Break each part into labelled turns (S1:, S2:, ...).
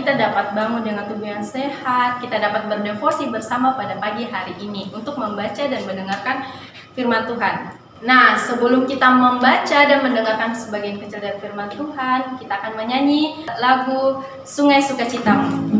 S1: kita dapat bangun dengan tubuh yang sehat, kita dapat berdevosi bersama pada pagi hari ini untuk membaca dan mendengarkan firman Tuhan. Nah, sebelum kita membaca dan mendengarkan sebagian kecil dari firman Tuhan, kita akan menyanyi lagu Sungai Sukacitamu.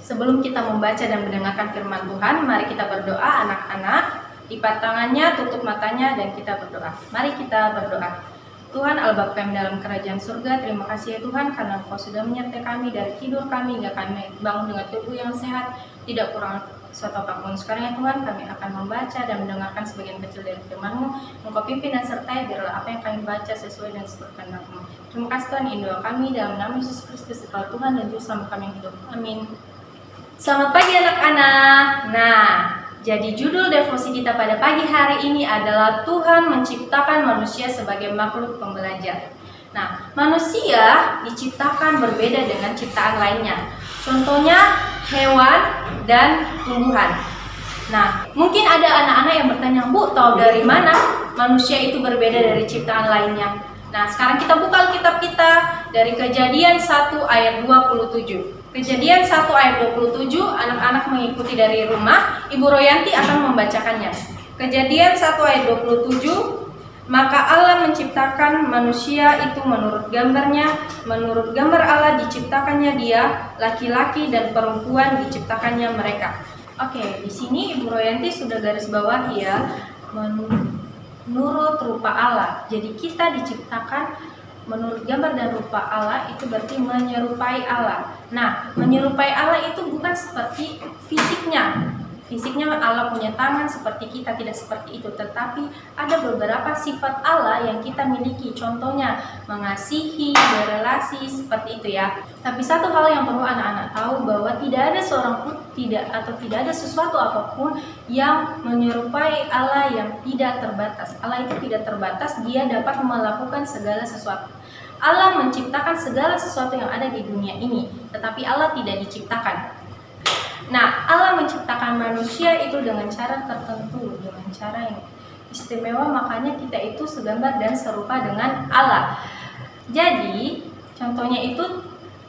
S1: Sebelum kita membaca dan mendengarkan firman Tuhan, mari kita berdoa anak-anak. Lipat tangannya, tutup matanya, dan kita berdoa. Mari kita berdoa. Tuhan Allah Bapa kami dalam kerajaan surga, terima kasih ya Tuhan karena Engkau sudah menyertai kami dari tidur kami hingga kami bangun dengan tubuh yang sehat, tidak kurang suatu apapun. Sekarang ya Tuhan, kami akan membaca dan mendengarkan sebagian kecil dari firman-Mu. Engkau pimpin dan sertai biarlah apa yang kami baca sesuai dengan kehendak-Mu. Terima kasih Tuhan, in doa kami dalam nama Yesus Kristus, Allah Tuhan dan Juru Selamat kami yang hidup. Amin. Selamat pagi anak-anak. Nah, jadi judul devosi kita pada pagi hari ini adalah Tuhan menciptakan manusia sebagai makhluk pembelajar. Nah, manusia diciptakan berbeda dengan ciptaan lainnya. Contohnya hewan dan tumbuhan. Nah, mungkin ada anak-anak yang bertanya, Bu, tahu dari mana manusia itu berbeda dari ciptaan lainnya? Nah, sekarang kita buka Alkitab kita dari Kejadian 1 ayat 27. Kejadian 1 ayat 27, anak-anak mengikuti dari rumah, Ibu Royanti akan membacakannya. Kejadian 1 ayat 27, maka Allah menciptakan manusia itu menurut gambarnya, menurut gambar Allah diciptakannya dia, laki-laki dan perempuan diciptakannya mereka. Oke, di sini Ibu Royanti sudah garis bawahi ya, menurut rupa Allah. Jadi kita diciptakan menurut gambar dan rupa Allah, itu berarti menyerupai Allah. Nah, menyerupai Allah itu bukan seperti fisiknya. Fisiknya Allah punya tangan seperti kita, tidak seperti itu. Tetapi ada beberapa sifat Allah yang kita miliki. Contohnya mengasihi, berelasi, seperti itu ya. Tapi satu hal yang perlu anak-anak tahu bahwa tidak ada seorang pun tidak ada sesuatu apapun yang menyerupai Allah yang tidak terbatas. Allah itu tidak terbatas, dia dapat melakukan segala sesuatu. Allah menciptakan segala sesuatu yang ada di dunia ini, tetapi Allah tidak diciptakan. Nah, Allah menciptakan manusia itu dengan cara tertentu, dengan cara yang istimewa, makanya kita itu segambar dan serupa dengan Allah. Jadi, contohnya itu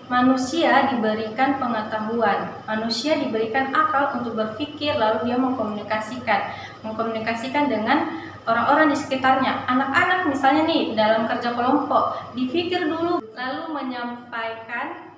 S1: manusia diberikan pengetahuan, manusia diberikan akal untuk berpikir, lalu dia mengkomunikasikan dengan orang-orang di sekitarnya. Anak-anak misalnya nih dalam kerja kelompok, dipikir dulu lalu menyampaikan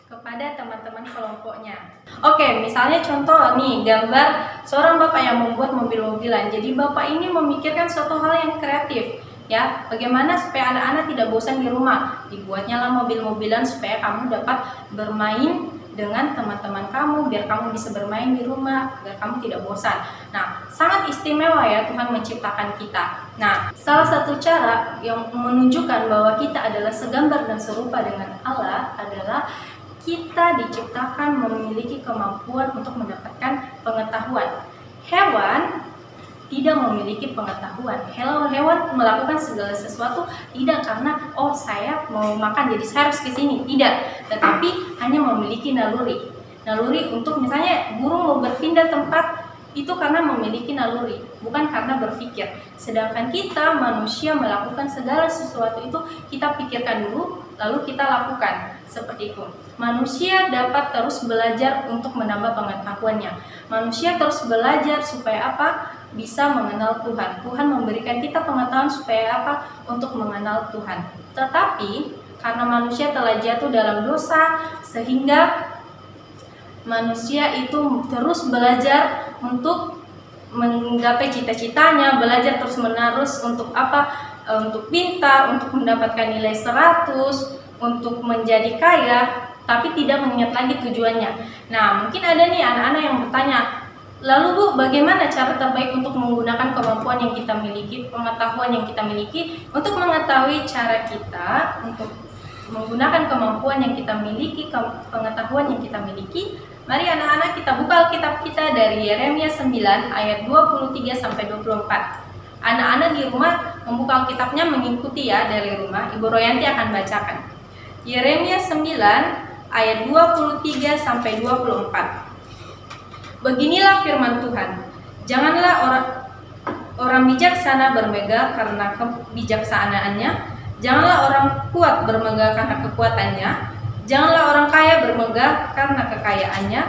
S1: kepada teman-teman kelompoknya. Oke, misalnya contoh nih gambar seorang bapak yang membuat mobil-mobilan. Jadi bapak ini memikirkan suatu hal yang kreatif. Ya, bagaimana supaya anak-anak tidak bosan di rumah? Dibuatnya lah mobil-mobilan supaya kamu dapat bermain dengan teman-teman kamu, biar kamu bisa bermain di rumah, agar kamu tidak bosan. Nah, sangat istimewa ya Tuhan menciptakan kita. Nah, salah satu cara yang menunjukkan bahwa kita adalah segambar dan serupa dengan Allah adalah kita diciptakan memiliki kemampuan untuk mendapatkan pengetahuan. Hewan tidak memiliki pengetahuan. Hewan melakukan segala sesuatu tidak karena saya mau makan jadi saya harus ke sini, tidak, tetapi hanya memiliki naluri. Naluri untuk misalnya burung mau berpindah tempat itu karena memiliki naluri, bukan karena berpikir. Sedangkan kita manusia melakukan segala sesuatu itu kita pikirkan dulu lalu kita lakukan. Seperti itu. Manusia dapat terus belajar untuk menambah pengetahuannya. Manusia terus belajar supaya apa? Bisa mengenal Tuhan. Tuhan memberikan kita pengetahuan supaya apa? Untuk mengenal Tuhan. Tetapi karena manusia telah jatuh dalam dosa, sehingga manusia itu terus belajar untuk menggapai cita-citanya, belajar terus-menerus untuk apa? Untuk pintar, untuk mendapatkan nilai 100, untuk menjadi kaya, tapi tidak mengingat lagi tujuannya. Nah, mungkin ada nih anak-anak yang bertanya, lalu Bu, bagaimana cara terbaik untuk menggunakan kemampuan yang kita miliki, pengetahuan yang kita miliki? Untuk mengetahui cara kita untuk menggunakan kemampuan yang kita miliki, pengetahuan yang kita miliki, mari anak-anak kita buka Alkitab kita dari Yeremia 9 ayat 23 sampai 24. Anak-anak di rumah membuka Alkitabnya, mengikuti ya dari rumah. Ibu Royanti akan bacakan. Yeremia 9 ayat 23 sampai 24. Beginilah firman Tuhan. Janganlah orang bijaksana bermegah karena kebijaksanaannya. Janganlah orang kuat bermegah karena kekuatannya. Janganlah orang kaya bermegah karena kekayaannya.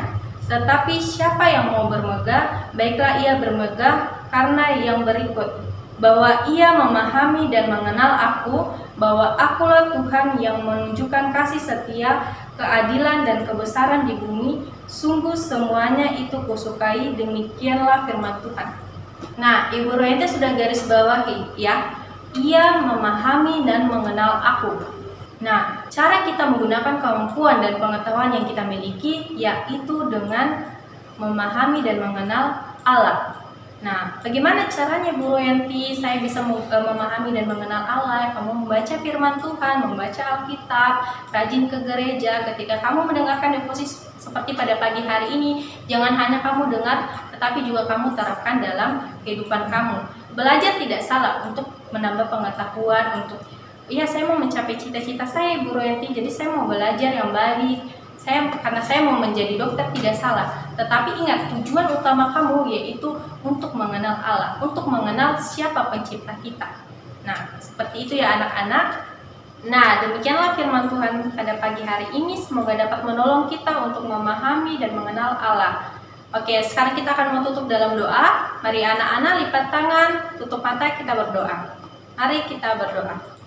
S1: Tetapi siapa yang mau bermegah, baiklah ia bermegah karena yang berikut, bahwa ia memahami dan mengenal aku, bahwa akulah Tuhan yang menunjukkan kasih setia, keadilan dan kebesaran di bumi. Sungguh semuanya itu kusukai. Demikianlah firman Tuhan. Nah, Ibu Royanti sudah garis bawahi ya, ia memahami dan mengenal aku. Nah, cara kita menggunakan kemampuan dan pengetahuan yang kita miliki yaitu dengan memahami dan mengenal Allah. Nah, bagaimana caranya Bu Royanti saya bisa memahami dan mengenal Allah? Kamu membaca firman Tuhan, membaca Alkitab, rajin ke gereja. Ketika kamu mendengarkan devosi seperti pada pagi hari ini, jangan hanya kamu dengar, tetapi juga kamu terapkan dalam kehidupan kamu. Belajar tidak salah untuk menambah pengetahuan, untuk saya mau mencapai cita-cita saya Bu Royanti, jadi saya mau belajar yang baik. Karena saya mau menjadi dokter, tidak salah. Tetapi ingat, tujuan utama kamu yaitu untuk mengenal Allah, untuk mengenal siapa pencipta kita. Nah, seperti itu ya anak-anak. Nah, demikianlah firman Tuhan pada pagi hari ini. Semoga dapat menolong kita untuk memahami dan mengenal Allah. Oke, sekarang kita akan menutup dalam doa. Mari anak-anak lipat tangan, tutup mata, kita berdoa. Mari kita berdoa.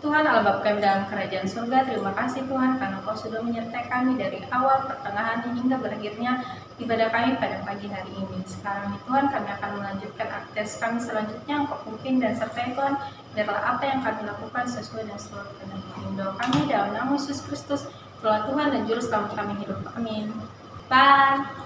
S1: Tuhan Allah Bapa kami dalam kerajaan surga, terima kasih Tuhan karena Kau sudah menyertai kami dari awal, pertengahan hingga berakhirnya ibadah kami pada pagi hari ini. Sekarang Tuhan kami akan melanjutkan aktivitas kami selanjutnya. Engkau pimpin dan sertai Tuhan, biarlah apa yang kami lakukan sesuai dan seluruh kehendak doa kami dalam nama Yesus Kristus, Tuhan dan Juru Selamat kami hidup. Amin. Bye.